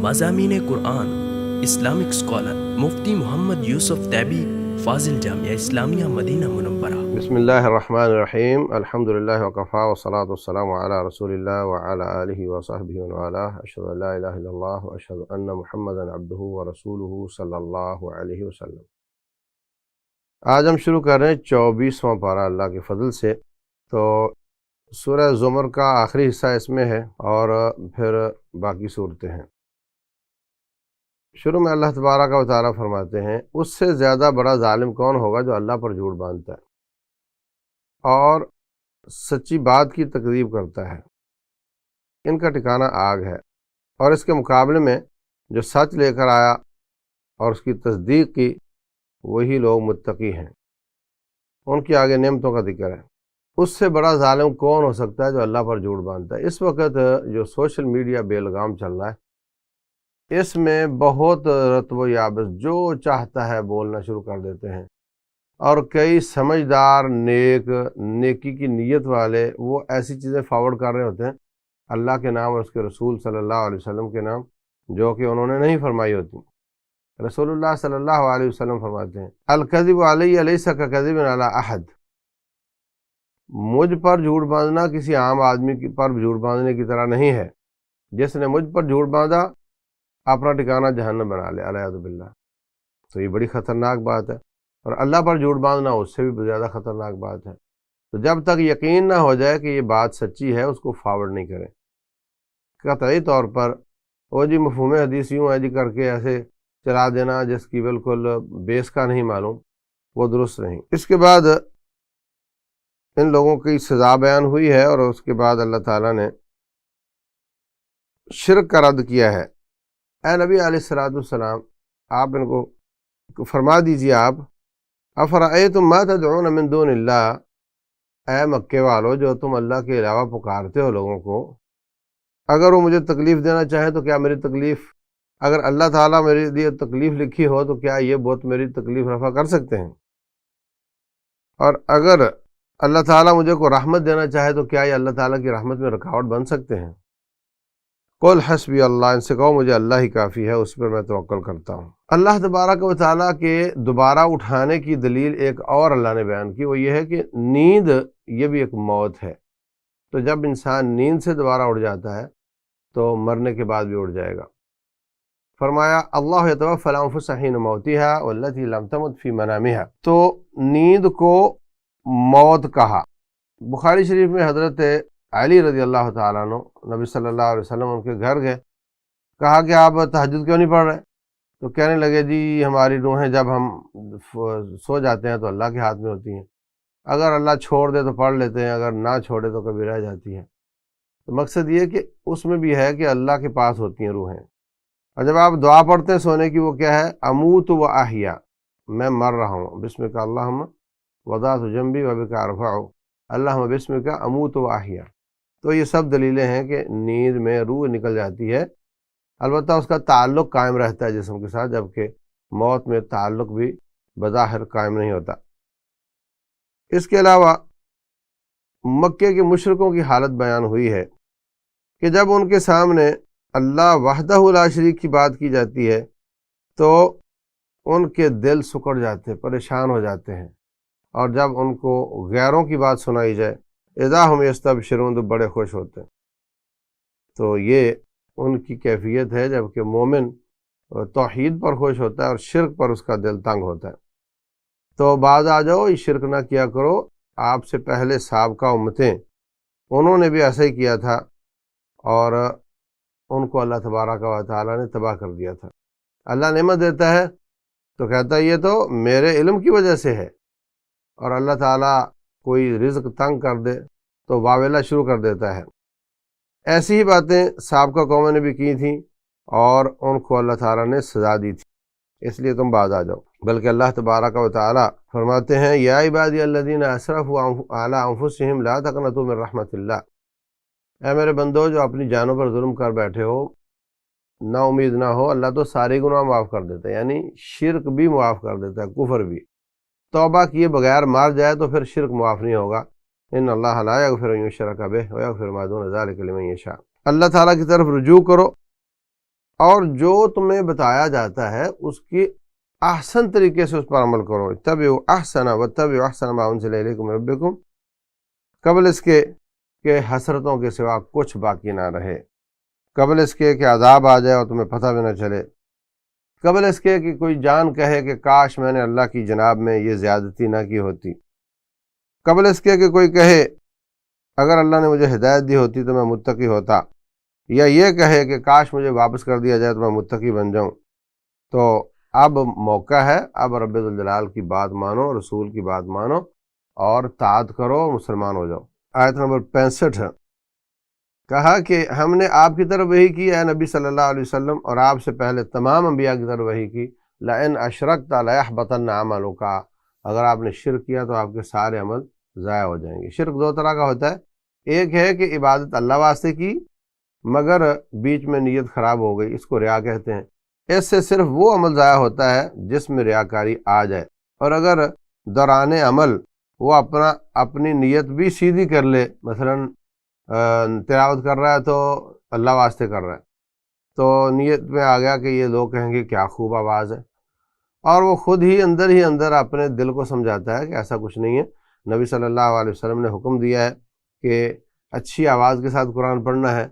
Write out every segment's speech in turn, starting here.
مضامین قرآن Islamic scholar مفتی محمد یوسف تیبی فاضل جامعہ اسلامیہ مدینہ منورہ۔ بسم اللہ الرحمن الرحیم، الحمدللہ وکفا والصلاة والسلام علی رسول اللہ وعلی آلہ وصحبہ ومن والاه، اشہد ان لا الہ الا اللہ واشہد ان محمدا عبدہ ورسولہ صلی اللہ علیہ وسلم۔ آج ہم شروع کر رہے ہیں 24واں پارہ اللہ کے فضل سے۔ تو سورہ زمر کا آخری حصہ اس میں ہے اور پھر باقی صورتیں ہیں۔ شروع میں اللہ تبارک و تعالیٰ فرماتے ہیں، اس سے زیادہ بڑا ظالم کون ہوگا جو اللہ پر جھوٹ باندھتا ہے اور سچی بات کی تکذیب کرتا ہے، ان کا ٹھکانہ آگ ہے۔ اور اس کے مقابلے میں جو سچ لے کر آیا اور اس کی تصدیق کی، وہی لوگ متقی ہیں، ان کی آگے نعمتوں کا ذکر ہے۔ اس سے بڑا ظالم کون ہو سکتا ہے جو اللہ پر جھوٹ باندھتا ہے؟ اس وقت جو سوشل میڈیا بے لگام چل رہا ہے، اس میں بہت رطب و یابس جو چاہتا ہے بولنا شروع کر دیتے ہیں، اور کئی سمجھدار نیکی کی نیت والے وہ ایسی چیزیں فارورڈ کر رہے ہوتے ہیں اللہ کے نام اور اس کے رسول صلی اللہ علیہ وسلم کے نام، جو کہ انہوں نے نہیں فرمائی ہوتی۔ رسول اللہ صلی اللہ علیہ وسلم فرماتے ہیں، الکذب علی لیس ککذب علی احد، مجھ پر جھوٹ باندھنا کسی عام آدمی پر جھوٹ باندھنے کی طرح نہیں ہے۔ جس نے مجھ پر جھوٹ باندھا اپنا ٹھکانہ جہنم بنا لے، الیاذ باللہ۔ تو یہ بڑی خطرناک بات ہے، اور اللہ پر جھوٹ باندھنا اس سے بھی زیادہ خطرناک بات ہے۔ تو جب تک یقین نہ ہو جائے کہ یہ بات سچی ہے، اس کو فارورڈ نہیں کریں قطعی طور پر۔ وہ جی مفہوم حدیث یوں ہے جی کر کے ایسے چلا دینا جس کی بالکل بیس کا نہیں معلوم، وہ درست نہیں۔ اس کے بعد ان لوگوں کی سزا بیان ہوئی ہے، اور اس کے بعد اللہ تعالیٰ نے شرک کا رد کیا ہے۔ اے نبی علیہ السلام، آپ ان کو فرما دیجیے، آپ افرأیتم ما تدعون من دون اللہ، اے مکے والو جو تم اللہ کے علاوہ پکارتے ہو لوگوں کو، اگر وہ مجھے تکلیف دینا چاہیں تو کیا میری تکلیف، اگر اللہ تعالیٰ میرے لیے تکلیف لکھی ہو تو کیا یہ بت میری تکلیف رفع کر سکتے ہیں؟ اور اگر اللہ تعالیٰ مجھے کو رحمت دینا چاہے تو کیا یہ اللہ تعالیٰ کی رحمت میں رکاوٹ بن سکتے ہیں؟ قل حسبی اللہ، ان سے کہو مجھے اللہ ہی کافی ہے، اس پر میں توکل کرتا ہوں۔ اللہ تبارک و تعالیٰ کے دوبارہ اٹھانے کی دلیل ایک اور اللہ نے بیان کی، وہ یہ ہے کہ نیند یہ بھی ایک موت ہے۔ تو جب انسان نیند سے دوبارہ اٹھ جاتا ہے تو مرنے کے بعد بھی اٹھ جائے گا۔ فرمایا اللہ یتوفی الانفس حین موتها والتی لم تمت فی منامها، تو نیند کو موت کہا۔ بخاری شریف میں حضرت علی رضی اللہ تعالیٰ عنہ نبی صلی اللہ علیہ وسلم ان کے گھر گئے، کہا کہ آپ تہجد کیوں نہیں پڑھ رہے؟ تو کہنے لگے جی ہماری روحیں جب ہم سو جاتے ہیں تو اللہ کے ہاتھ میں ہوتی ہیں، اگر اللہ چھوڑ دے تو پڑھ لیتے ہیں، اگر نہ چھوڑے تو کبھی رہ جاتی ہیں۔ تو مقصد یہ کہ اس میں بھی ہے کہ اللہ کے پاس ہوتی ہیں روحیں، اور جب آپ دعا پڑھتے ہیں سونے کی، وہ کیا ہے؟ اموت و احیا، میں مر رہا ہوں، بسمک اللہم وضعت جنبی وبک ارفع، اللہم بسمک اموت و احیا۔ تو یہ سب دلیلیں ہیں کہ نیند میں روح نکل جاتی ہے، البتہ اس کا تعلق قائم رہتا ہے جسم کے ساتھ، جبکہ موت میں تعلق بھی بظاہر قائم نہیں ہوتا۔ اس کے علاوہ مکے کے مشرکوں کی حالت بیان ہوئی ہے کہ جب ان کے سامنے اللہ وحدہ لا شریک کی بات کی جاتی ہے تو ان کے دل سکڑ جاتے، پریشان ہو جاتے ہیں، اور جب ان کو غیروں کی بات سنائی جائے اذا ہم یستبشرون، تو بڑے خوش ہوتے ہیں۔ تو یہ ان کی کیفیت ہے، جبکہ مومن توحید پر خوش ہوتا ہے اور شرک پر اس کا دل تنگ ہوتا ہے۔ تو بعض آ جاؤ، یہ شرک نہ کیا کرو۔ آپ سے پہلے سابقہ امتیں انہوں نے بھی ایسا ہی کیا تھا، اور ان کو اللہ تبارک و تعالیٰ نے تباہ کر دیا تھا۔ اللہ نعمت دیتا ہے تو کہتا ہے یہ تو میرے علم کی وجہ سے ہے، اور اللہ تعالیٰ کوئی رزق تنگ کر دے تو واویلا شروع کر دیتا ہے۔ ایسی ہی باتیں سابقہ قوموں نے بھی کی تھیں، اور ان کو اللہ تعالیٰ نے سزا دی تھی، اس لیے تم باز آ جاؤ۔ بلکہ اللہ تبارک و تعالیٰ فرماتے ہیں، یا عبادی الذین اسرفوا علی انفسہم لا تقنطوا من رحمت اللہ، اے میرے بندو جو اپنی جانوں پر ظلم کر بیٹھے ہو، نا امید نہ ہو، اللہ تو سارے گناہ معاف کر دیتا ہے، یعنی شرک بھی معاف کر دیتا ہے، کفر بھی۔ توبہ کیے بغیر مار جائے تو پھر شرک معاف نہیں ہوگا۔ ان اللہ لا یغفر ان یشرک بہ ویغفر ما دون ذلک لمن یشاء، اللہ تعالیٰ کی طرف رجوع کرو اور جو تمہیں بتایا جاتا ہے اس کی احسن طریقے سے اس پر عمل کرو. اتبعوا احسن واتبعوا احسن ما انزل الیکم من ربکم، قبل اس کے کہ حسرتوں کے سوا کچھ باقی نہ رہے، قبل اس کے کہ عذاب آ جائے اور تمہیں پتہ بھی نہ چلے، قبل اس کے کہ کوئی جان کہے کہ کاش میں نے اللہ کی جناب میں یہ زیادتی نہ کی ہوتی، قبل اس کے کہ کوئی کہے اگر اللہ نے مجھے ہدایت دی ہوتی تو میں متقی ہوتا، یا یہ کہے کہ کاش مجھے واپس کر دیا جائے تو میں متقی بن جاؤں. تو اب موقع ہے، اب رب ذوالجلال کی بات مانو، رسول کی بات مانو اور طاعت کرو، مسلمان ہو جاؤ. آیت نمبر 65 کہا کہ ہم نے آپ کی طرف وحی کی اے نبی صلی اللہ علیہ وسلم، اور آپ سے پہلے تمام انبیاء کی طرف وحی کی، لئن اشرکت لیحبطن عملک، اگر آپ نے شرک کیا تو آپ کے سارے عمل ضائع ہو جائیں گے. شرک دو طرح کا ہوتا ہے، ایک ہے کہ عبادت اللہ واسطے کی مگر بیچ میں نیت خراب ہو گئی، اس کو ریا کہتے ہیں. اس سے صرف وہ عمل ضائع ہوتا ہے جس میں ریاکاری آ جائے، اور اگر دوران عمل وہ اپنی نیت بھی سیدھی کر لے، مثلا تلاوت کر رہا ہے تو اللہ واسطے کر رہا ہے، تو نیت میں آ گیا کہ یہ لوگ کہیں گے کیا خوب آواز ہے، اور وہ خود ہی اندر اپنے دل کو سمجھاتا ہے کہ ایسا کچھ نہیں ہے. نبی صلی اللہ علیہ وسلم نے حکم دیا ہے کہ اچھی آواز کے ساتھ قرآن پڑھنا ہے،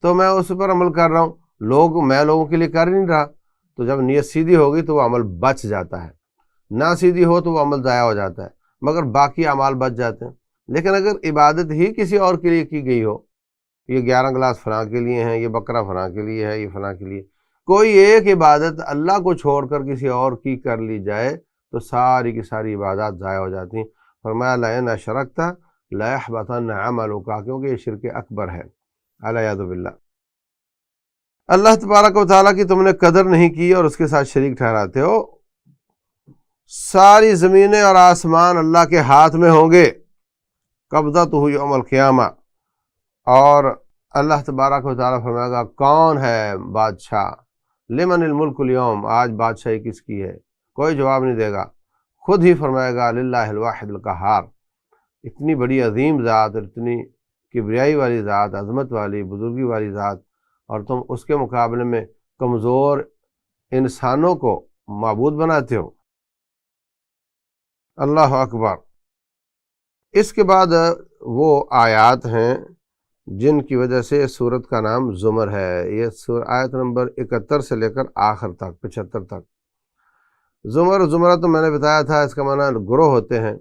تو میں اس پر عمل کر رہا ہوں، میں لوگوں کے لیے کر نہیں رہا. تو جب نیت سیدھی ہوگی تو وہ عمل بچ جاتا ہے، نہ سیدھی ہو تو وہ عمل ضائع ہو جاتا ہے، مگر باقی اعمال بچ جاتے ہیں. لیکن اگر عبادت ہی کسی اور کے لیے کی گئی ہو، یہ 11 گلاس فلاں کے لیے ہیں، یہ بکرا فلاں کے لیے ہے، یہ فلاں کے لیے، کوئی ایک عبادت اللہ کو چھوڑ کر کسی اور کی کر لی جائے تو ساری کی ساری عبادات ضائع ہو جاتی ہیں. فرمایا لئن اشرکت لیحبطن عملک، کیونکہ یہ شرک اکبر ہے، العیاذ باللہ. اللہ تبارک و تعالیٰ کی تم نے قدر نہیں کی اور اس کے ساتھ شریک ٹھہراتے ہو. ساری زمینیں اور آسمان اللہ کے ہاتھ میں ہوں گے، قبضتہ یوم القیامہ، اور اللہ تبارک و تعالیٰ فرمائے گا کون ہے بادشاہ، لمن الملک اليوم، آج بادشاہی کس کی ہے، کوئی جواب نہیں دے گا، خود ہی فرمائے گا للہ الواحد القہار. اتنی بڑی عظیم ذات، اتنی کبریائی والی ذات، عظمت والی، بزرگی والی ذات، اور تم اس کے مقابلے میں کمزور انسانوں کو معبود بناتے ہو. اللہ اکبر. اس کے بعد وہ آیات ہیں جن کی وجہ سے سورت کا نام زمر ہے. یہ آیت نمبر 71 سے لے کر آخر تک 75 تک. زمرہ تو میں نے بتایا تھا، اس کا معنی گروہ ہوتے ہیں.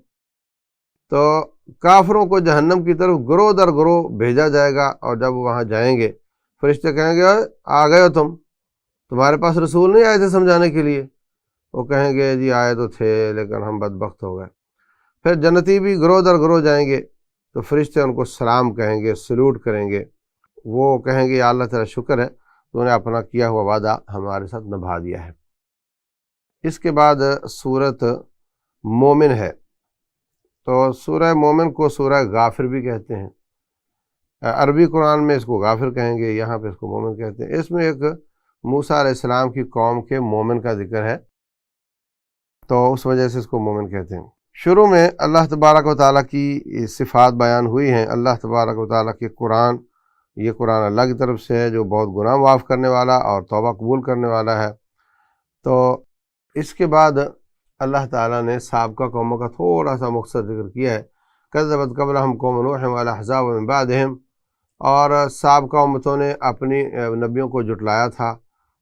تو کافروں کو جہنم کی طرف گروہ در گروہ بھیجا جائے گا، اور جب وہاں جائیں گے فرشتے کہیں گے آ گئے ہو تمہارے پاس رسول نہیں آئے تھے سمجھانے کے لیے؟ وہ کہیں گے جی آئے تو تھے لیکن ہم بدبخت ہو گئے. پھر جنتی بھی گروہ در گروہ جائیں گے تو فرشتے ان کو سلام کہیں گے، سلوٹ کریں گے. وہ کہیں گے یا اللہ تیرا شکر ہے تو نے اپنا کیا ہوا وعدہ ہمارے ساتھ نبھا دیا ہے. اس کے بعد سورت مومن ہے. تو سورہ مومن کو سورہ غافر بھی کہتے ہیں، عربی قرآن میں اس کو غافر کہیں گے، یہاں پہ اس کو مومن کہتے ہیں. اس میں ایک موسیٰ علیہ السلام کی قوم کے مومن کا ذکر ہے، تو اس وجہ سے اس کو مومن کہتے ہیں. شروع میں اللہ تبارک و تعالیٰ کی صفات بیان ہوئی ہیں. اللہ تبارک و تعالیٰ کے قرآن، یہ قرآن اللہ کی طرف سے ہے جو بہت گناہ معاف کرنے والا اور توبہ قبول کرنے والا ہے. تو اس کے بعد اللہ تعالیٰ نے سابقہ قوموں کا تھوڑا سا مختصر ذکر کیا ہے. کذبت قبلہم قوم نوح والاحزاب من بعدہم، اور سابقہ امتوں نے اپنی نبیوں کو جھٹلایا تھا،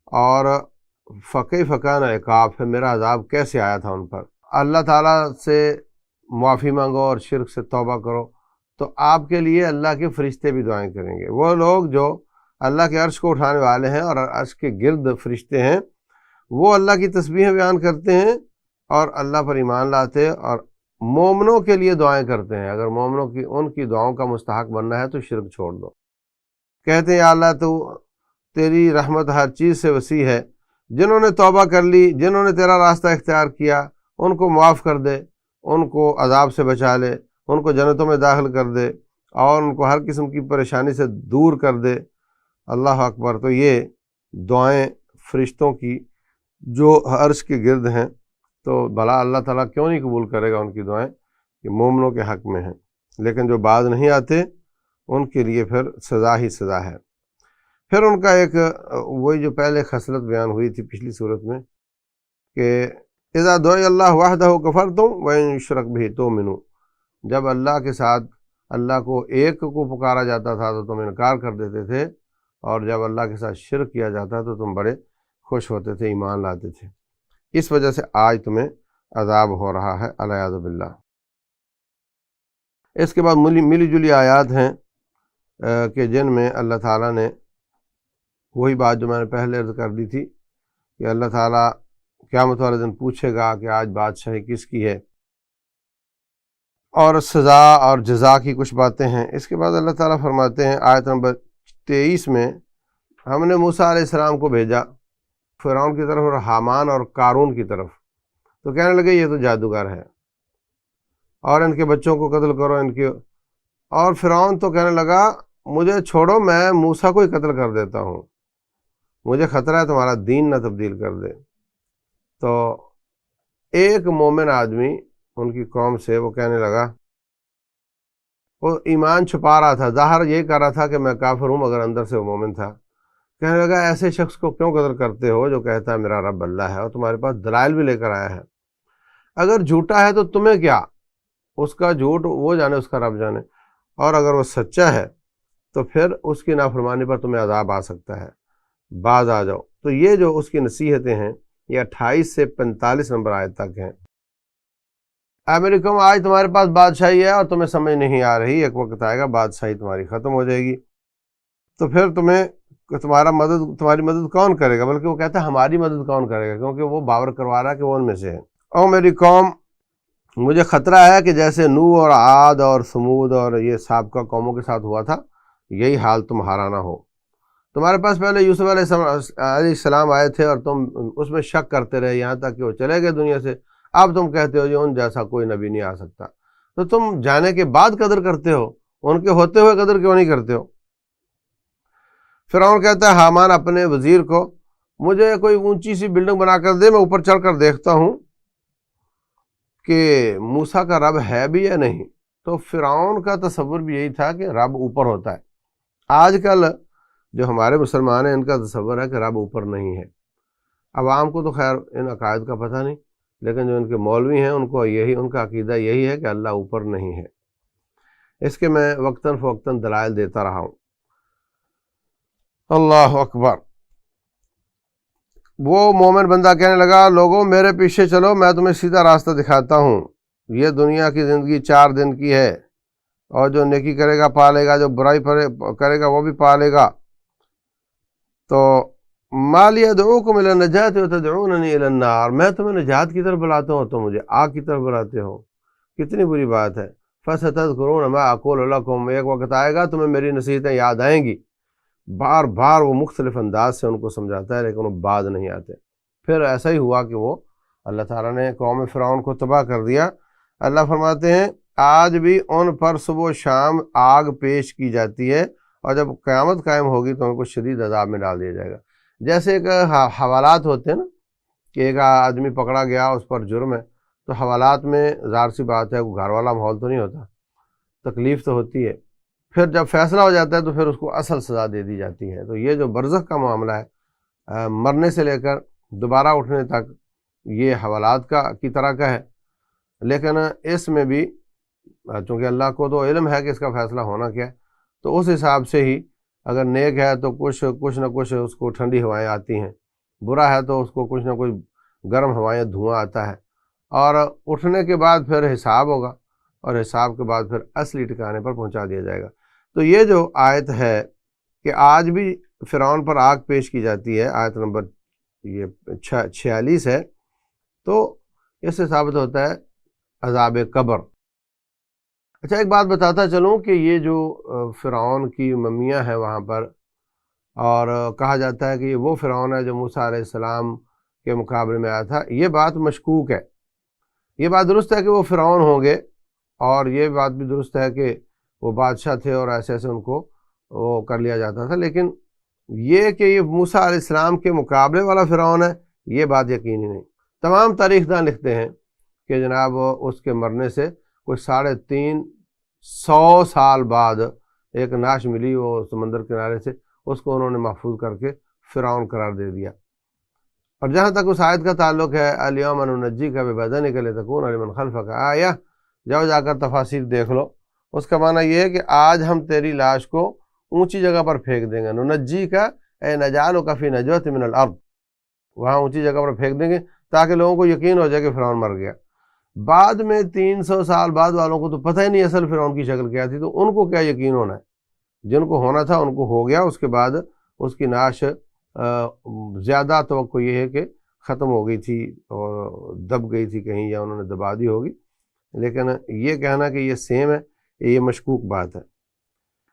اور فکیف کان عقاب، پھر میرا عذاب کیسے آیا تھا ان پر. اللہ تعالیٰ سے معافی مانگو اور شرک سے توبہ کرو تو آپ کے لیے اللہ کے فرشتے بھی دعائیں کریں گے. وہ لوگ جو اللہ کے عرش کو اٹھانے والے ہیں اور عرش کے گرد فرشتے ہیں، وہ اللہ کی تسبیحیں بیان کرتے ہیں اور اللہ پر ایمان لاتے اور مومنوں کے لیے دعائیں کرتے ہیں. اگر مومنوں کی ان کی دعاؤں کا مستحق بننا ہے تو شرک چھوڑ دو. کہتے ہیں یا اللہ تو تیری رحمت ہر چیز سے وسیع ہے، جنہوں نے توبہ کر لی، جنہوں نے تیرا راستہ اختیار کیا، ان کو معاف کر دے، ان کو عذاب سے بچا لے، ان کو جنتوں میں داخل کر دے اور ان کو ہر قسم کی پریشانی سے دور کر دے. اللہ اکبر. تو یہ دعائیں فرشتوں کی جو عرش کے گرد ہیں، تو بھلا اللہ تعالیٰ کیوں نہیں قبول کرے گا ان کی دعائیں، کہ مومنوں کے حق میں ہیں. لیکن جو باز نہیں آتے ان کے لیے پھر سزا ہی سزا ہے. پھر ان کا ایک وہی جو پہلے خصلت بیان ہوئی تھی پچھلی صورت میں کہ اذا دعی اللہ وحدہ کفرتم وان یشرک بہ تؤمنوا، جب اللہ کے ساتھ اللہ کو ایک کو پکارا جاتا تھا تو تم انکار کر دیتے تھے، اور جب اللہ کے ساتھ شرک کیا جاتا تو تم بڑے خوش ہوتے تھے، ایمان لاتے تھے۔ اس وجہ سے آج تمہیں عذاب ہو رہا ہے العیاذ باللہ۔ اس کے بعد ملی جلی آیات ہیں کہ جن میں اللہ تعالیٰ نے وہی بات جو میں نے پہلے عرض کر دی تھی کہ اللہ تعالیٰ قیامت والے دن پوچھے گا کہ آج بادشاہی کس کی ہے، اور سزا اور جزا کی کچھ باتیں ہیں۔ اس کے بعد اللہ تعالیٰ فرماتے ہیں آیت نمبر 23 میں، ہم نے موسیٰ علیہ السلام کو بھیجا فرعون کی طرف اور حامان اور قارون کی طرف، تو کہنے لگے یہ تو جادوگر ہے اور ان کے بچوں کو قتل کرو ان کے، اور فرعون تو کہنے لگا مجھے چھوڑو، میں موسیٰ کو ہی قتل کر دیتا ہوں، مجھے خطرہ ہے تمہارا دین نہ تبدیل کر دے۔ تو ایک مومن آدمی ان کی قوم سے وہ کہنے لگا، وہ ایمان چھپا رہا تھا، ظاہر یہی کر رہا تھا کہ میں کافر ہوں مگر اندر سے وہ مومن تھا، کہنے لگا ایسے شخص کو کیوں قتل کرتے ہو جو کہتا ہے میرا رب اللہ ہے اور تمہارے پاس دلائل بھی لے کر آیا ہے؟ اگر جھوٹا ہے تو تمہیں کیا، اس کا جھوٹ وہ جانے، اس کا رب جانے، اور اگر وہ سچا ہے تو پھر اس کی نافرمانی پر تمہیں عذاب آ سکتا ہے، باز آ جاؤ۔ تو یہ جو اس کی نصیحتیں ہیں یہ 28 سے 45 نمبر آیت تک ہیں۔ امریکہ آج تمہارے پاس بادشاہی ہے اور تمہیں سمجھ نہیں آ رہی، ایک وقت آئے گا بادشاہی تمہاری ختم ہو جائے گی، تو پھر تمہاری مدد کون کرے گا؟ بلکہ وہ کہتا ہے ہماری مدد کون کرے گا، کیونکہ وہ باور کروا رہا ہے کہ وہ ان میں سے ہے۔ اور میری قوم، مجھے خطرہ ہے کہ جیسے نوح اور عاد اور ثمود اور یہ سابقہ قوموں کے ساتھ ہوا تھا، یہی حال تمہارا نہ ہو۔ تمہارے پاس پہلے یوسف علیہ السلام آئے تھے اور تم اس میں شک کرتے رہے یہاں تک کہ وہ چلے گئے دنیا سے، اب تم کہتے ہو جو ان جیسا کوئی نبی نہیں آ سکتا، تو تم جانے کے بعد قدر کرتے ہو، ان کے ہوتے ہوئے قدر کیوں نہیں کرتے ہو؟ فرعون کہتا ہے حامان اپنے وزیر کو، مجھے کوئی اونچی سی بلڈنگ بنا کر دے، میں اوپر چڑھ کر دیکھتا ہوں کہ موسیٰ کا رب ہے بھی یا نہیں۔ تو فرعون کا تصور بھی یہی تھا کہ رب اوپر ہوتا ہے۔ آج کل جو ہمارے مسلمان ہیں ان کا تصور ہے کہ رب اوپر نہیں ہے۔ عوام کو تو خیر ان عقائد کا پتہ نہیں، لیکن جو ان کے مولوی ہیں ان کو ان کا عقیدہ یہی ہے کہ اللہ اوپر نہیں ہے۔ اس کے میں وقتاً فوقتاً دلائل دیتا رہا ہوں۔ اللہ اکبر۔ وہ مومن بندہ کہنے لگا لوگوں میرے پیچھے چلو، میں تمہیں سیدھا راستہ دکھاتا ہوں، یہ دنیا کی زندگی 4 دن کی ہے، اور جو نیکی کرے گا پالے گا، جو برائی کرے گا وہ بھی پالے گا۔ تو ما لی ادعوکم الی النجاۃ وتدعوننی الی النار، میں تمہیں نجات کی طرف بلاتا ہوں تو مجھے آگ کی طرف بلاتے ہو، کتنی بری بات ہے۔ فستذکرون ما اقول لکم، ایک وقت آئے گا تمہیں میری نصیحتیں یاد آئیں گی۔ بار بار وہ مختلف انداز سے ان کو سمجھاتا ہے لیکن وہ باز نہیں آتے۔ پھر ایسا ہی ہوا کہ وہ اللہ تعالیٰ نے قوم فرعون کو تباہ کر دیا۔ اللہ فرماتے ہیں آج بھی ان پر صبح و شام آگ پیش کی جاتی ہے، اور جب قیامت قائم ہوگی تو ان کو شدید عذاب میں ڈال دیا جائے گا۔ جیسے ایک حوالات ہوتے ہیں نا کہ ایک آدمی پکڑا گیا اس پر جرم ہے، تو حوالات میں ظاہر سی بات ہے گھر والا ماحول تو نہیں ہوتا، تکلیف تو ہوتی ہے، پھر جب فیصلہ ہو جاتا ہے تو پھر اس کو اصل سزا دے دی جاتی ہے۔ تو یہ جو برزخ کا معاملہ ہے، مرنے سے لے کر دوبارہ اٹھنے تک، یہ حوالات کی طرح کا ہے، لیکن اس میں بھی چونکہ اللہ کو تو علم ہے کہ اس کا فیصلہ ہونا کیا ہے، تو اس حساب سے ہی اگر نیک ہے تو کچھ نہ کچھ اس کو ٹھنڈی ہوائیں آتی ہیں، برا ہے تو اس کو کچھ نہ کچھ گرم ہوائیں، دھواں آتا ہے، اور اٹھنے کے بعد پھر حساب ہوگا، اور حساب کے بعد پھر اصلی ٹھکانے پر پہنچا دیا جائے گا۔ تو یہ جو آیت ہے کہ آج بھی فرعون پر آگ پیش کی جاتی ہے، آیت نمبر یہ 46 ہے، تو اس سے ثابت ہوتا ہے عذاب قبر۔ اچھا ایک بات بتاتا چلوں کہ یہ جو فرعون کی ممیاں ہیں وہاں پر، اور کہا جاتا ہے کہ یہ وہ فرعون ہے جو موسیٰ علیہ السلام کے مقابلے میں آیا تھا، یہ بات مشکوک ہے۔ یہ بات درست ہے کہ وہ فرعون ہوں گے، اور یہ بات بھی درست ہے کہ وہ بادشاہ تھے اور ایسے ایسے ان کو وہ کر لیا جاتا تھا، لیکن یہ کہ یہ موسیٰ علیہ السلام کے مقابلے والا فرعون ہے، یہ بات یقینی نہیں۔ تمام تاریخ دان لکھتے ہیں کہ جناب اس کے مرنے سے کوئی 350 سال بعد ایک نعش ملی وہ سمندر کنارے سے، اس کو انہوں نے محفوظ کر کے فرعون قرار دے دیا۔ اور جہاں تک اس آیت کا تعلق ہے الیوم ننجیک ببدنک لتکون لمن خلفک آیہ، جاؤ جا کر تفاسیر دیکھ لو، اس کا معنی یہ ہے کہ آج ہم تیری لاش کو اونچی جگہ پر پھینک دیں گے، ننجیک اے نجعلک فی نجوۃ من الارض، وہاں اونچی جگہ پر پھینک دیں گے تاکہ لوگوں کو یقین ہو جائے کہ فرعون مر گیا۔ بعد میں 300 سال بعد والوں کو تو پتہ ہی نہیں اصل فرعون کی شکل کیا تھی، تو ان کو کیا یقین ہونا ہے؟ جن کو ہونا تھا ان کو ہو گیا، اس کے بعد اس کی نعش زیادہ توقع یہ ہے کہ ختم ہو گئی تھی اور دب گئی تھی کہیں، یا انہوں نے دبا دی ہوگی، لیکن یہ کہنا کہ یہ سیم ہے یہ مشکوک بات ہے۔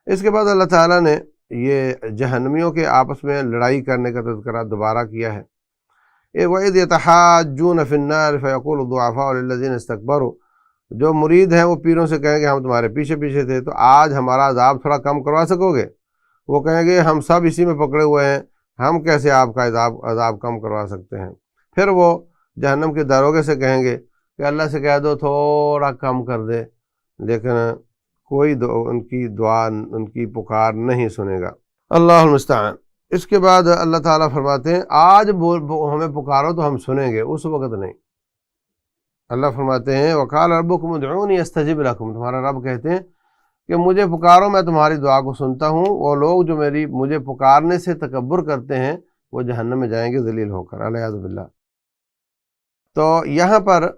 اس کے بعد اللہ تعالیٰ نے یہ جہنمیوں کے آپس میں لڑائی کرنے کا تذکرہ دوبارہ کیا ہے۔ وَإِذْ يَتَحَاجُّونَ فِي النَّارِ فَيَقُولُ الضُّعَفَاءُ لِلَّذِينَ اسْتَكْبَرُوا، جو مرید ہیں وہ پیروں سے کہیں گے ہم تمہارے پیچھے پیچھے تھے، تو آج ہمارا عذاب تھوڑا کم کروا سکو گے؟ وہ کہیں گے ہم سب اسی میں پکڑے ہوئے ہیں، ہم کیسے آپ کا عذاب کم کروا سکتے ہیں؟ پھر وہ جہنم کے داروغے سے کہیں گے کہ اللہ سے کہہ دو تھوڑا کم کر دے، لیکن کوئی ان کی دعا، ان کی پکار نہیں سنے گا۔ اللہ المستعان۔ اس کے بعد اللہ تعالیٰ فرماتے ہیں آج ہمیں پکارو تو ہم سنیں گے، اس وقت نہیں۔ اللہ فرماتے ہیں وقال ربکم ادعونی استجب لکم، تمہارا رب کہتے ہیں کہ مجھے پکارو میں تمہاری دعا کو سنتا ہوں۔ وہ لوگ جو مجھے پکارنے سے تکبر کرتے ہیں وہ جہنم میں جائیں گے ذلیل ہو کر، الیاذ باللہ۔ تو یہاں پر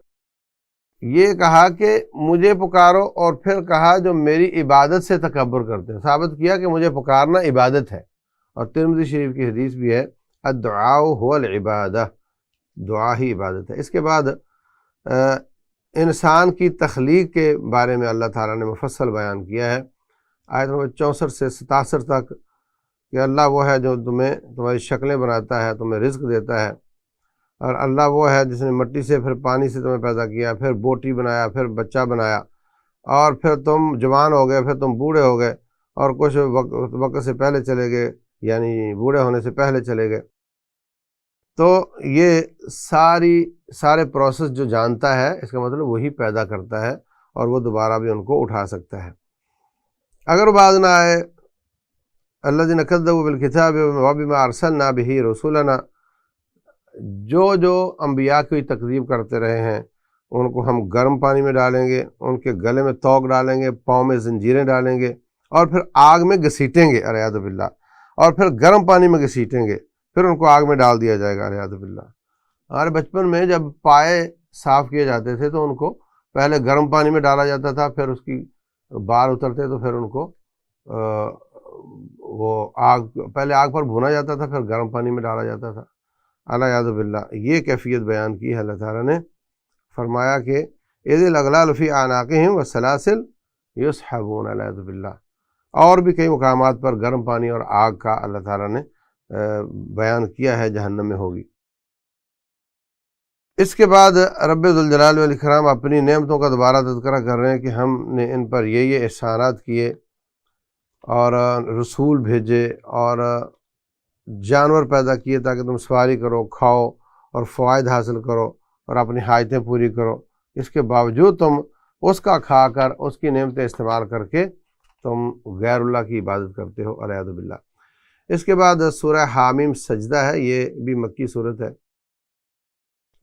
یہ کہا کہ مجھے پکارو، اور پھر کہا جو میری عبادت سے تکبر کرتے ہیں، ثابت کیا کہ مجھے پکارنا عبادت ہے، اور ترمذی شریف کی حدیث بھی ہے الدعاء هو العبادہ، دعا ہی عبادت ہے۔ اس کے بعد انسان کی تخلیق کے بارے میں اللہ تعالیٰ نے مفصل بیان کیا ہے، آیت نمبر 64 سے 67 تک، کہ اللہ وہ ہے جو تمہاری شکلیں بناتا ہے، تمہیں رزق دیتا ہے، اور اللہ وہ ہے جس نے مٹی سے پھر پانی سے تمہیں پیدا کیا، پھر بوٹی بنایا، پھر بچہ بنایا، اور پھر تم جوان ہو گئے، پھر تم بوڑھے ہو گئے، اور کچھ وقت سے پہلے چلے گئے، یعنی بوڑھے ہونے سے پہلے چلے گئے۔ تو یہ سارے پروسیس جو جانتا ہے، اس کا مطلب وہی پیدا کرتا ہے، اور وہ دوبارہ بھی ان کو اٹھا سکتا ہے۔ اگر باز نہ آئے الذین کذبوا بالکتاب وبما ارسلنا بہ رسولنا، جو انبیاء کی تکذیب کرتے رہے ہیں ان کو ہم گرم پانی میں ڈالیں گے، ان کے گلے میں توق ڈالیں گے، پاؤں میں زنجیریں ڈالیں گے، اور پھر آگ میں گھسیٹیں گے، الیاذ باللہ، اور پھر گرم پانی میں گھسیٹیں گے، پھر ان کو آگ میں ڈال دیا جائے گا، الیاذ باللہ۔ ہمارے بچپن میں جب پائے صاف کیے جاتے تھے تو ان کو پہلے گرم پانی میں ڈالا جاتا تھا، پھر اس کی بال اترتے تو پھر ان کو پہلے آگ پر بھونا جاتا تھا، پھر گرم پانی میں ڈالا جاتا تھا، الیاذ باللہ۔ یہ کیفیت بیان کی ہے اللہ تعالیٰ نے، فرمایا کہ اذ الاغلال فی اعناقہم والسلاسل یسحبون، الیاذ باللہ۔ اور بھی کئی مقامات پر گرم پانی اور آگ کا اللہ تعالیٰ نے بیان کیا ہے جہنم میں ہوگی۔ اس کے بعد رب ذوالجلال والاکرام اپنی نعمتوں کا دوبارہ تذکرہ کر رہے ہیں کہ ہم نے ان پر یہ احسانات کیے، اور رسول بھیجے، اور جانور پیدا کیے تاکہ تم سواری کرو، کھاؤ، اور فوائد حاصل کرو، اور اپنی حاجتیں پوری کرو۔ اس کے باوجود تم اس کا کھا کر، اس کی نعمتیں استعمال کر کے تم غیر اللہ کی عبادت کرتے ہو، الیاذ باللہ۔ اس کے بعد سورہ حامیم سجدہ ہے، یہ بھی مکی صورت ہے۔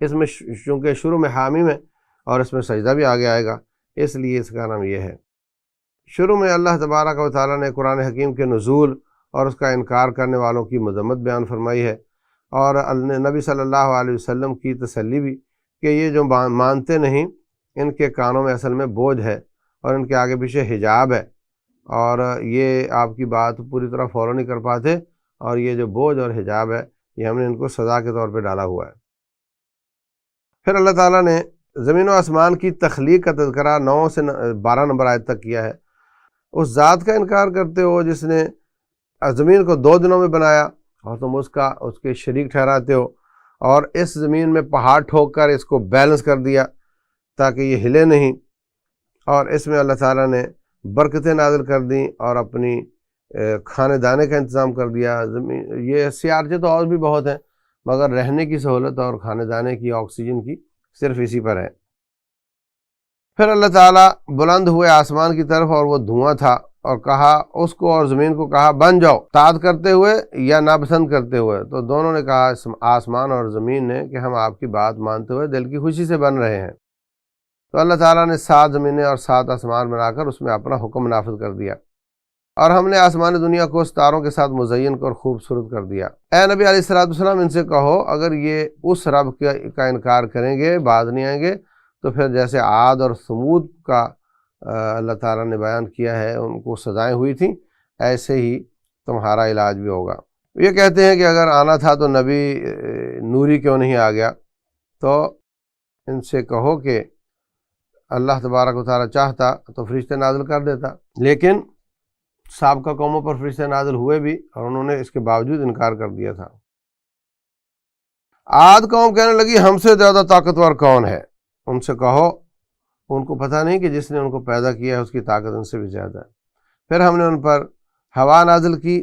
اس میں چونکہ شروع میں حامیم ہے اور اس میں سجدہ بھی آگے آئے گا، اس لیے اس کا نام یہ ہے۔ شروع میں اللہ تبارک و تعالیٰ نے قرآن حکیم کے نزول اور اس کا انکار کرنے والوں کی مذمت بیان فرمائی ہے، اور نبی صلی اللہ علیہ وسلم کی تسلی بھی کہ یہ جو مانتے نہیں ان کے کانوں میں اصل میں بوجھ ہے، اور ان کے آگے پیچھے حجاب ہے، اور یہ آپ کی بات پوری طرح فالو نہیں کر پاتے، اور یہ جو بوجھ اور حجاب ہے یہ ہم نے ان کو سزا کے طور پہ ڈالا ہوا ہے۔ پھر اللہ تعالیٰ نے زمین و آسمان کی تخلیق کا تذکرہ 9 سے 12 نمبر آیت تک کیا ہے۔ اس ذات کا انکار کرتے ہو جس نے زمین کو 2 دنوں میں بنایا، اور تم اس کے شریک ٹھہراتے ہو، اور اس زمین میں پہاڑ ٹھوک کر اس کو بیلنس کر دیا تاکہ یہ ہلے نہیں، اور اس میں اللہ تعالیٰ نے برکتیں نازل کر دیں اور اپنی کھانے دانے کا انتظام کر دیا۔ زمین یہ سیارچیں تو اور بھی بہت ہیں، مگر رہنے کی سہولت اور کھانے دانے کی، آکسیجن کی، صرف اسی پر ہے۔ پھر اللہ تعالیٰ بلند ہوئے آسمان کی طرف، اور وہ دھواں تھا، اور کہا اس کو اور زمین کو کہا بن جاؤ، اطاعت کرتے ہوئے یا ناپسند کرتے ہوئے، تو دونوں نے کہا آسمان اور زمین نے کہ ہم آپ کی بات مانتے ہوئے دل کی خوشی سے بن رہے ہیں۔ تو اللہ تعالیٰ نے 7 زمینیں اور 7 آسمان بنا کر اس میں اپنا حکم نافذ کر دیا، اور ہم نے آسمان دنیا کو ستاروں کے ساتھ مزین اور خوبصورت کر دیا۔ اے نبی علیہ السلام ان سے کہو اگر یہ اس رب کا انکار کریں گے، باز نہیں آئیں گے، تو پھر جیسے عاد اور ثمود کا اللہ تعالیٰ نے بیان کیا ہے ان کو سزائیں ہوئی تھیں، ایسے ہی تمہارا علاج بھی ہوگا۔ یہ کہتے ہیں کہ اگر آنا تھا تو نبی نوری کیوں نہیں آ گیا؟ تو ان سے کہو کہ اللہ تبارک و تعالیٰ چاہتا تو فرشتے نازل کر دیتا، لیکن سابقہ قوموں پر فرشتے نازل ہوئے بھی اور انہوں نے اس کے باوجود انکار کر دیا تھا۔ عاد قوم کہنے لگی ہم سے زیادہ طاقتور کون ہے؟ ان سے کہو ان کو پتہ نہیں کہ جس نے ان کو پیدا کیا ہے اس کی طاقت ان سے بھی زیادہ ہے۔ پھر ہم نے ان پر ہوا نازل کی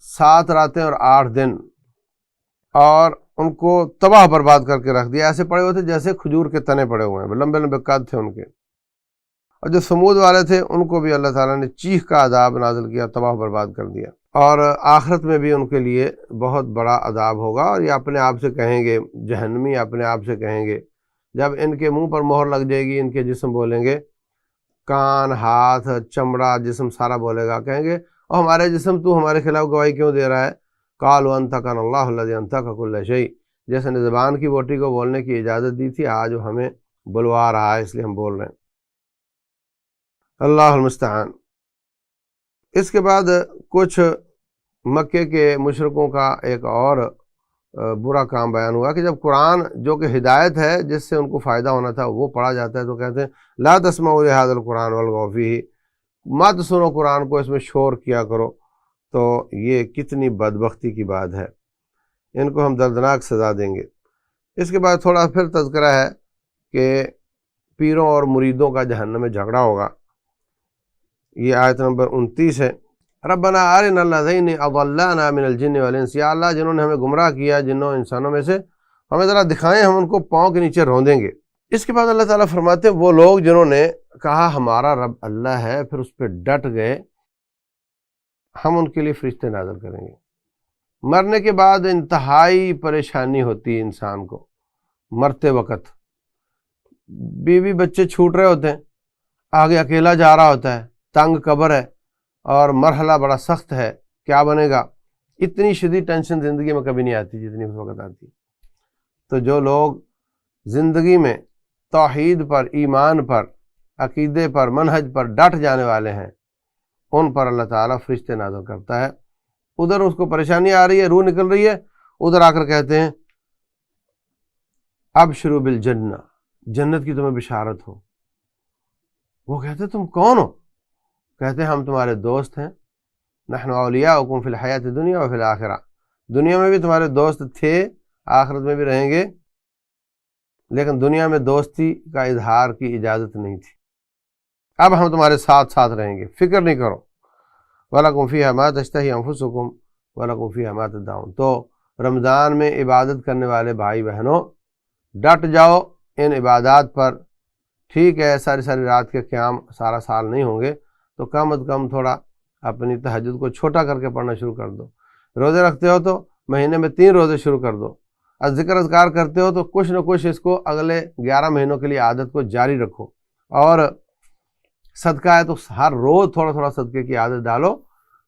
7 راتیں اور 8 دن، اور ان کو تباہ برباد کر کے رکھ دیا، ایسے پڑے ہوئے تھے جیسے کھجور کے تنے پڑے ہوئے ہیں، لمبے لمبے قد تھے ان کے۔ اور جو سمود والے تھے ان کو بھی اللہ تعالیٰ نے چیخ کا عذاب نازل کیا، تباہ برباد کر دیا، اور آخرت میں بھی ان کے لیے بہت بڑا عذاب ہوگا۔ اور یہ اپنے آپ سے کہیں گے، جہنمی اپنے آپ سے کہیں گے جب ان کے منہ پر مہر لگ جائے گی، ان کے جسم بولیں گے، کان، ہاتھ، چمڑا، جسم سارا بولے گا، کہیں گے اور ہمارے جسم تو ہمارے خلاف گواہی کیوں دے رہا ہے؟ قالوا انطقنا اللہ الذی انطق کل شیء، جیسے نے زبان کی بوٹی کو بولنے کی اجازت دی تھی، آج وہ ہمیں بلوا رہا ہے، اس لیے ہم بول رہے ہیں۔ اللہ المستعان۔ اس کے بعد کچھ مکے کے مشرکوں کا ایک اور برا کام بیان ہوا کہ جب قرآن جو کہ ہدایت ہے جس سے ان کو فائدہ ہونا تھا وہ پڑھا جاتا ہے تو کہتے ہیں لا تسمعوا لہذا القرآن والغوا فیہ، مت سنو قرآن کو، اس میں شور کیا کرو۔ تو یہ کتنی بدبختی کی بات ہے، ان کو ہم دردناک سزا دیں گے۔ اس کے بعد تھوڑا پھر تذکرہ ہے کہ پیروں اور مریدوں کا جہنم میں جھگڑا ہوگا، یہ آیت نمبر 29 ہے۔ ربنا ارنا الذین اضلانا من الجن والانس، یا اللہ جنہوں نے ہمیں گمراہ کیا جنوں انسانوں میں سے، ہمیں ذرا دکھائیں، ہم ان کو پاؤں کے نیچے روندیں گے۔ اس کے بعد اللہ تعالیٰ فرماتے ہیں وہ لوگ جنہوں نے کہا ہمارا رب اللہ ہے، پھر اس پہ ڈٹ گئے، ہم ان کے لیے فرشتے نازل کریں گے۔ مرنے کے بعد انتہائی پریشانی ہوتی ہے انسان کو، مرتے وقت بیوی بچے چھوٹ رہے ہوتے ہیں، آگے اکیلا جا رہا ہوتا ہے، تنگ قبر ہے اور مرحلہ بڑا سخت ہے، کیا بنے گا؟ اتنی شدید ٹینشن زندگی میں کبھی نہیں آتی جتنی اس وقت آتی۔ تو جو لوگ زندگی میں توحید پر، ایمان پر، عقیدے پر، منہج پر ڈٹ جانے والے ہیں، ان پر اللہ تعالیٰ فرشتے نازل کرتا ہے۔ ادھر اس کو پریشانی آ رہی ہے، روح نکل رہی ہے، ادھر آ کر کہتے ہیں ابشروا بالجنہ، جنت کی تمہیں بشارت ہو۔ وہ کہتے ہیں تم کون ہو؟ کہتے ہیں ہم تمہارے دوست ہیں، نحن اولیاؤکم فی الحیات الدنیا وفی الآخرہ، دنیا میں بھی تمہارے دوست تھے، آخرت میں بھی رہیں گے، لیکن دنیا میں دوستی کا اظہار کی اجازت نہیں تھی، اب ہم تمہارے ساتھ ساتھ رہیں گے، فکر نہیں کرو۔ وَلَكُمْ فِيهَا مَا تَشْتَهِي أَنفُسُكُمْ وَلَكُمْ فِيهَا مَا تَدَّعُونَ۔ تو رمضان میں عبادت کرنے والے بھائی بہنوں ڈٹ جاؤ ان عبادات پر۔ ٹھیک ہے ساری ساری رات کے قیام سارا سال نہیں ہوں گے تو کم از کم تھوڑا اپنی تہجد کو چھوٹا کر کے پڑھنا شروع کر دو۔ روزے رکھتے ہو تو مہینے میں 3 روزے شروع کر دو۔ ذکر اذکار کرتے ہو تو کچھ نہ کچھ اس کو اگلے 11 مہینوں کے لیے عادت کو جاری رکھو، اور صدقہ ہے تو ہر روز تھوڑا تھوڑا صدقے کی عادت ڈالو۔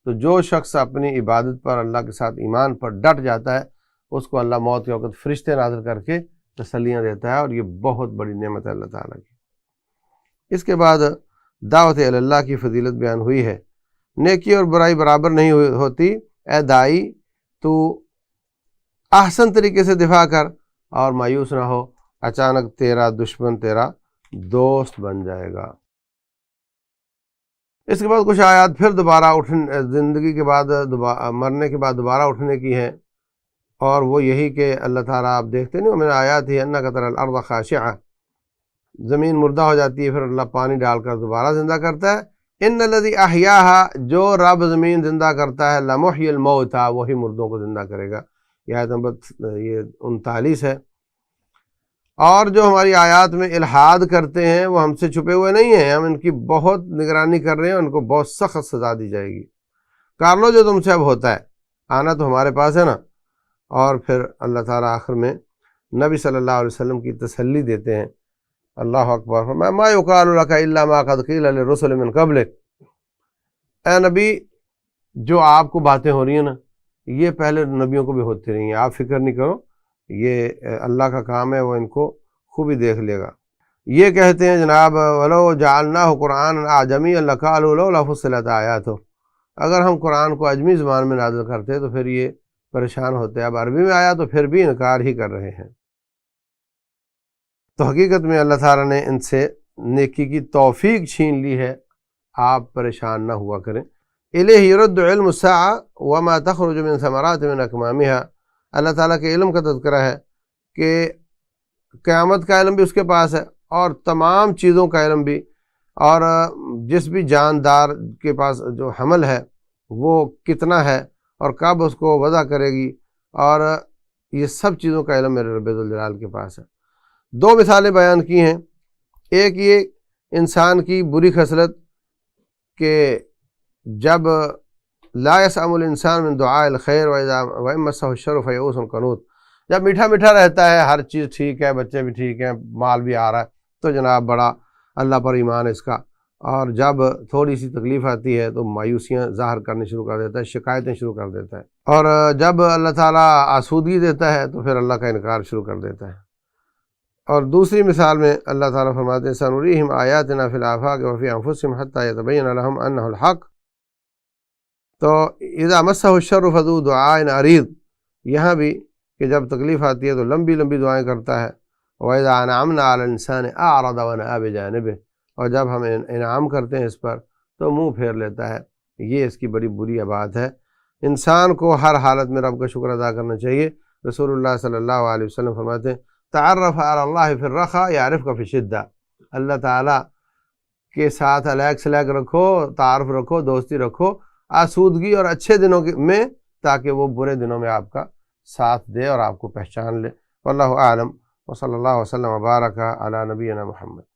تو جو شخص اپنی عبادت پر، اللہ کے ساتھ ایمان پر ڈٹ جاتا ہے، اس کو اللہ موت کے وقت فرشتے نازل کر کے تسلیاں دیتا ہے، اور یہ بہت بڑی نعمت ہے اللہ تعالیٰ کی۔ اس کے بعد دعوت اللہ کی فضیلت بیان ہوئی ہے۔ نیکی اور برائی برابر نہیں ہوتی، اے دائی تو احسن طریقے سے دفاع کر اور مایوس نہ ہو، اچانک تیرا دشمن تیرا دوست بن جائے گا۔ اس کے بعد کچھ آیات پھر دوبارہ زندگی کے بعد مرنے کے بعد دوبارہ اٹھنے کی ہیں، اور وہ یہی کہ اللہ تعالیٰ آپ دیکھتے نہیں، وَمِنْ آیَاتِهِ أَنَّكَ تَرَى الْأَرْضَ خَاشِعَةً، زمین مردہ ہو جاتی ہے، پھر اللہ پانی ڈال کر دوبارہ زندہ کرتا ہے۔ إِنَّ الَّذِي أَحْيَاهَا، جو رب زمین زندہ کرتا ہے، لَمُحْيِي الْمَوْتَى، وہی مردوں کو زندہ کرے گا۔ یہ آیت نمبر 39 ہے۔ اور جو ہماری آیات میں الحاد کرتے ہیں وہ ہم سے چھپے ہوئے نہیں ہیں، ہم ان کی بہت نگرانی کر رہے ہیں، ان کو بہت سخت سزا دی جائے گی۔ کر لو جو تم سے اب ہوتا ہے، آنا تو ہمارے پاس ہے نا۔ اور پھر اللہ تعالیٰ آخر میں نبی صلی اللہ علیہ وسلم کی تسلی دیتے ہیں۔ اللہ اکبر، فرمایا ما یقال لک الا ما قد قیل للرسل من قبلک، اے نبی جو آپ کو باتیں ہو رہی ہیں نا یہ پہلے نبیوں کو بھی ہوتی رہی ہیں، آپ فکر نہیں کرو، یہ اللہ کا کام ہے، وہ ان کو خوبی دیکھ لے گا۔ یہ کہتے ہیں جناب ولو جعلناہ قرآن اعجمی لقالوا لولا فصلت آیاتہ، اگر ہم قرآن کو عجمی زبان میں نازل کرتے تو پھر یہ پریشان ہوتے، اب عربی میں آیا تو پھر بھی انکار ہی کر رہے ہیں۔ تو حقیقت میں اللہ تعالیٰ نے ان سے نیکی کی توفیق چھین لی ہے، آپ پریشان نہ ہوا کریں۔ الیہ یرد علم الساعہ وما تخرج من ثمرات من اکمامها، اللہ تعالیٰ کے علم کا تذکرہ ہے کہ قیامت کا علم بھی اس کے پاس ہے اور تمام چیزوں کا علم بھی، اور جس بھی جاندار کے پاس جو حمل ہے وہ کتنا ہے اور کب اس کو وضع کرے گی، اور یہ سب چیزوں کا علم میرے رب ذوالجلال کے پاس ہے۔ دو مثالیں بیان کی ہیں، ایک یہ انسان کی بری خصلت کہ جب لا یسأم الانسان من دعاء الخیر وإن مسہ الشر فیئوس قنوط، جب میٹھا میٹھا رہتا ہے، ہر چیز ٹھیک ہے، بچے بھی ٹھیک ہیں، مال بھی آ رہا ہے، تو جناب بڑا اللہ پر ایمان ہے اس کا، اور جب تھوڑی سی تکلیف آتی ہے تو مایوسیاں ظاہر کرنے شروع کر دیتا ہے، شکایتیں شروع کر دیتا ہے، اور جب اللہ تعالیٰ آسودگی دیتا ہے تو پھر اللہ کا انکار شروع کر دیتا ہے۔ اور دوسری مثال میں اللہ تعالیٰ فرماتے ہیں سنریہم آیاتنا فی الآفاق وفی انفسہم حتی یتبین لہم انہ الحق، تو اذا مسہ الشر فذو دعاء عریض، یہاں بھی کہ جب تکلیف آتی ہے تو لمبی لمبی دعائیں کرتا ہے، وَإِذَا أَنْعَمْنَا عَلَى الْإِنسَانِ أَعْرَضَ وَنَأَىٰ بِجَانِبِهِ، اور جب ہم انعام کرتے ہیں اس پر تو منہ پھیر لیتا ہے، یہ اس کی بڑی بری بات ہے۔ انسان کو ہر حالت میں رب کا شکر ادا کرنا چاہیے۔ رسول اللہ صلی اللہ علیہ وسلم فرماتے ہیں تعرف علی اللہ فی الرخاء یعرفک فی الشدہ، اللہ تعالیٰ کے ساتھ علیق سلیق رکھو، تعارف رکھو، دوستی رکھو آسودگی اور اچھے دنوں میں، تاکہ وہ برے دنوں میں آپ کا ساتھ دے اور آپ کو پہچان لے۔ واللہ اعلم، وصلی اللہ وسلم وبارک علی نبینا محمد۔